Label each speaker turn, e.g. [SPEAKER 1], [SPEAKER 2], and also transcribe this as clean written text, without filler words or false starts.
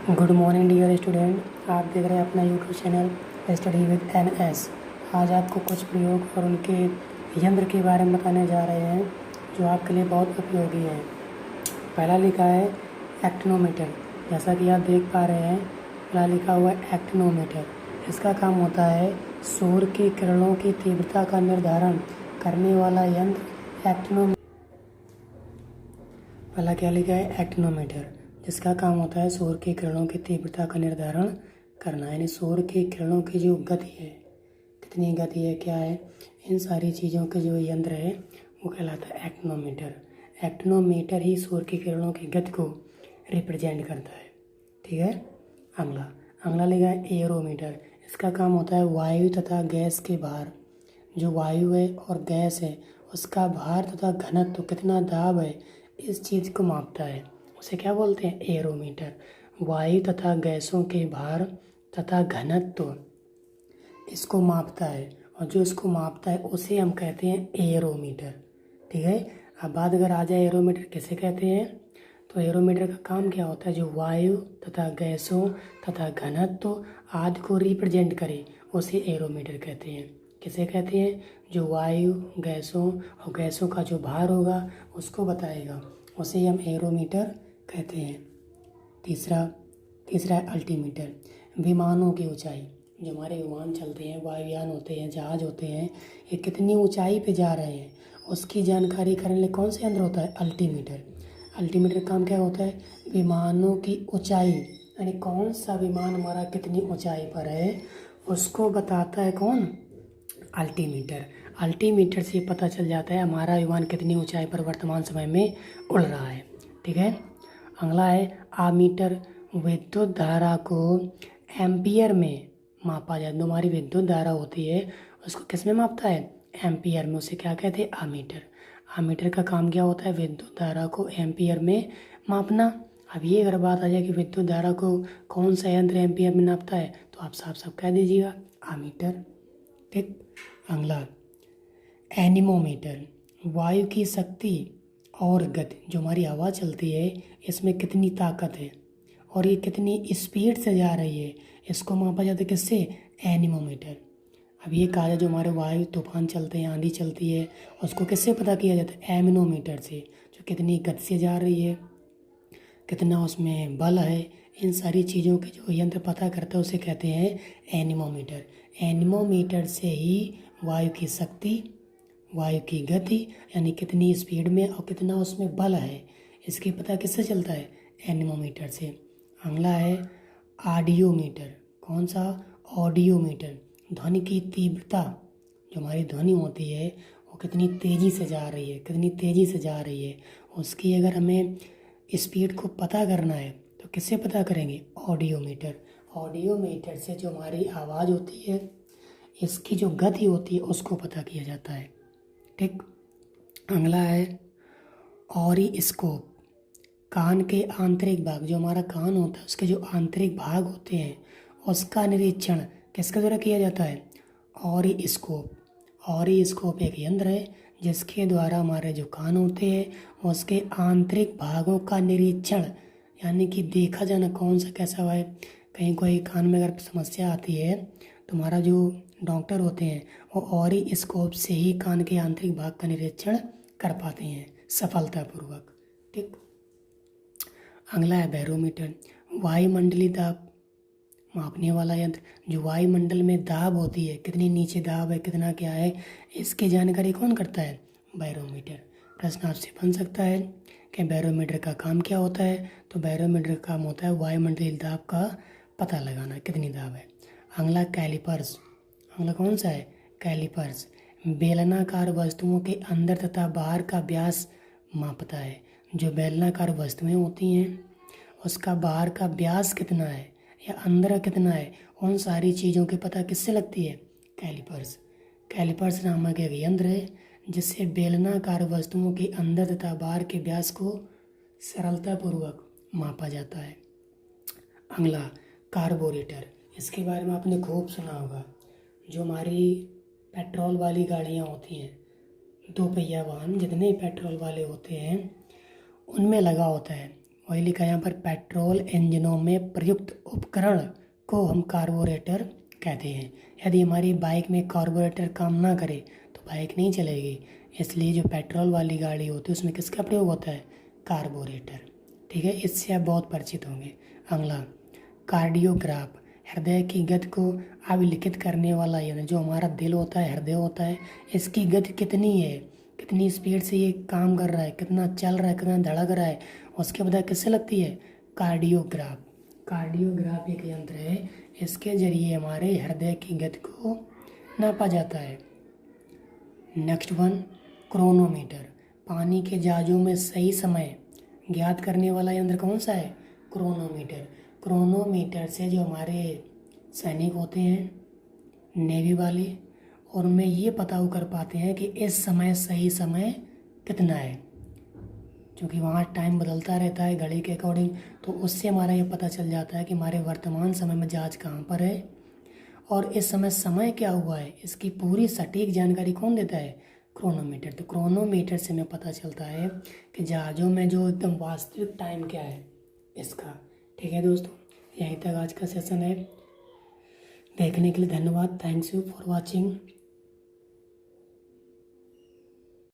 [SPEAKER 1] Good morning dear student. आप देख रहे हैं अपना YouTube channel study with NS। आज आपको कुछ प्रयोग और उनके यंत्र के बारे में बताने जा रहे हैं जो आपके लिए बहुत उपयोगी है। पहला लिखा है एक्टिनोमीटर। जैसा कि आप देख पा रहे हैं, पहला लिखा हुआ है एक्टिनोमीटर। इसका काम होता है सूर्य की किरणों की तीव्रता का निर्धारण करने वाला यंत्र एक्टिनोमीटर। पहला क्या लिखा है एक्टिनोमीटर, जिसका काम होता है सूर्य की किरणों की तीव्रता का निर्धारण करना, यानी सूर्य की किरणों की जो गति है, कितनी गति है, क्या है, इन सारी चीज़ों के जो यंत्र है वो कहलाता है एक्टिनोमीटर। एक्टिनोमीटर ही सूर्य की किरणों की गति को रिप्रेजेंट करता है। ठीक है। अगला लिखा है एरोमीटर। इसका काम होता है वायु तथा गैस के भार, जो वायु है और गैस है उसका भार तथा घनत्व, कितना दाब है, इस चीज़ को मापता है। उसे क्या बोलते हैं? एरोमीटर। वायु तथा गैसों के भार तथा घनत्व इसको मापता है, और जो इसको मापता है उसे हम कहते हैं एरोमीटर। ठीक है। अब बात अगर आ जाए एरोमीटर किसे कहते हैं, तो एरोमीटर का काम क्या होता है? जो वायु तथा गैसों तथा घनत्व आदि को रिप्रेजेंट करे उसे एरोमीटर कहते हैं। किसे कहते हैं? जो वायु, गैसों और गैसों का जो भार होगा उसको बताएगा, उसे हम एरोमीटर कहते हैं। तीसरा है अल्टीमीटर। विमानों की ऊंचाई, जो हमारे विमान चलते हैं, वायुयान होते हैं, जहाज होते हैं, ये कितनी ऊंचाई पे जा रहे हैं उसकी जानकारी करने के लिए कौन सा यंत्र होता है? अल्टीमीटर। अल्टीमीटर काम क्या होता है? विमानों की ऊंचाई, यानी कौन सा विमान हमारा कितनी ऊंचाई पर है उसको बताता है कौन? अल्टीमीटर। अल्टीमीटर से पता चल जाता है हमारा विमान कितनी ऊंचाई पर वर्तमान समय में उड़ रहा है। ठीक है। अगला है आमीटर। विद्युत धारा को एम्पियर में मापा जाए। जो हमारी विद्युत धारा होती है उसको किस में मापता है? एम्पियर में। उसे क्या कहते हैं? आमीटर। आमीटर का काम क्या होता है? विद्युत धारा को एम्पियर में मापना। अब ये अगर बात आ जाए कि विद्युत धारा को कौन सा यंत्र एम्पियर में नापता है, तो आप साफ कह दीजिएगा आमीटर। ठीक। अगला एनीमोमीटर। वायु की शक्ति और गति, जो हमारी हवा चलती है इसमें कितनी ताकत है और ये कितनी स्पीड से जा रही है, इसको मापा जाता है किससे? एनीमोमीटर। अब ये कहा जाए जो हमारे वायु तूफान चलते हैं, आंधी चलती है, उसको किससे पता किया जाता है? एनीमोमीटर से। जो कितनी गति से जा रही है, कितना उसमें बल है, इन सारी चीज़ों के जो यंत्र पता करता है उसे कहते हैं एनीमोमीटर। एनीमोमीटर से ही वायु की शक्ति, वायु की गति, यानी कितनी स्पीड में और कितना उसमें बल है, इसकी पता किससे चलता है? एनीमोमीटर से। अगला है ऑडियोमीटर। कौन सा? ऑडियोमीटर। ध्वनि की तीव्रता, जो हमारी ध्वनि होती है वो कितनी तेज़ी से जा रही है, कितनी तेज़ी से जा रही है, उसकी अगर हमें स्पीड को पता करना है तो किससे पता करेंगे? ऑडियोमीटर। ऑडियोमीटर से जो हमारी आवाज़ होती है, इसकी जो गति होती है उसको पता किया जाता है। ठीक। अगला है ऑरिस्कोप। कान के आंतरिक भाग, जो हमारा कान होता है उसके जो आंतरिक भाग होते हैं उसका निरीक्षण किसके द्वारा किया जाता है? ऑरिस्कोप। ऑरिस्कोप एक यंत्र है जिसके द्वारा हमारे जो कान होते हैं उसके आंतरिक भागों का निरीक्षण, यानी कि देखा जाना कौन सा कैसा हुआ है। कहीं कोई कान में अगर समस्या आती है तो हमारा जो डॉक्टर होते हैं वो ऑरिस्कोप से ही कान के आंतरिक भाग का निरीक्षण कर पाते हैं सफलतापूर्वक। ठीक। अगला है बैरोमीटर। वायुमंडलीय दाब मापने वाला यंत्र। जो वायुमंडल में दाब होती है, कितनी नीचे दाब है, कितना क्या है, इसकी जानकारी कौन करता है? बैरोमीटर। प्रश्न आपसे बन सकता है कि बैरोमीटर का काम क्या होता है, तो बैरोमीटर का काम होता है वायुमंडलीय दाब का पता लगाना, कितनी दाब है। अगला कैलिपर्स। अगला कौन सा है? कैलिपर्स। बेलनाकार वस्तुओं के अंदर तथा बाहर का व्यास मापता है। जो बेलनाकार वस्तुएं होती हैं उसका बाहर का व्यास कितना है या अंदर कितना है, उन सारी चीज़ों की पता किससे लगती है? कैलिपर्स। कैलिपर्स नामक एक यंत्र है जिससे बेलनाकार वस्तुओं के अंदर तथा बाहर के व्यास को सरलतापूर्वक मापा जाता है। अगला कार्बोरेटर। इसके बारे में आपने खूब सुना होगा। जो हमारी पेट्रोल वाली गाड़ियाँ होती हैं, दो पहिया वाहन जितने पेट्रोल वाले होते हैं उनमें लगा होता है, वही लिखा है यहाँ पर, पेट्रोल इंजनों में प्रयुक्त उपकरण को हम कार्बोरेटर कहते हैं। यदि हमारी बाइक में कार्बोरेटर काम ना करे तो बाइक नहीं चलेगी, इसलिए जो पेट्रोल वाली गाड़ी होती है उसमें किसका प्रयोग होता है? कार्बोरेटर। ठीक है, इससे आप बहुत परिचित होंगे। अगला, कार्डियोग्राफ, हृदय की गति को अभिलिखित करने वाला यंत्र। जो हमारा दिल होता है, हृदय होता है, इसकी गति कितनी है, कितनी स्पीड से ये काम कर रहा है, कितना चल रहा है, कितना धड़क रहा है, उसके पता किससे लगती है? कार्डियोग्राफ। कार्डियोग्राफ एक यंत्र है, इसके जरिए हमारे हृदय की गति को नापा जाता है। नेक्स्ट वन, क्रोनोमीटर, पानी के जहाजों में सही समय ज्ञात करने वाला यंत्र कौन सा है? क्रोनोमीटर। क्रोनोमीटर से जो हमारे सैनिक होते हैं नेवी वाले, और उनमें ये पता कर पाते हैं कि इस समय सही समय कितना है, क्योंकि वहाँ टाइम बदलता रहता है घड़ी के अकॉर्डिंग, तो उससे हमारा ये पता चल जाता है कि हमारे वर्तमान समय में जहाज कहाँ पर है और इस समय क्या हुआ है। इसकी पूरी सटीक जानकारी कौन देता है? क्रोनोमीटर। तो क्रोनोमीटर से हमें पता चलता है कि जहाज़ों में जो एकदम वास्तविक टाइम क्या है इसका। ठीक है दोस्तों, यहीं तक आज का सेशन है। देखने के लिए धन्यवाद। Thanks you for watching.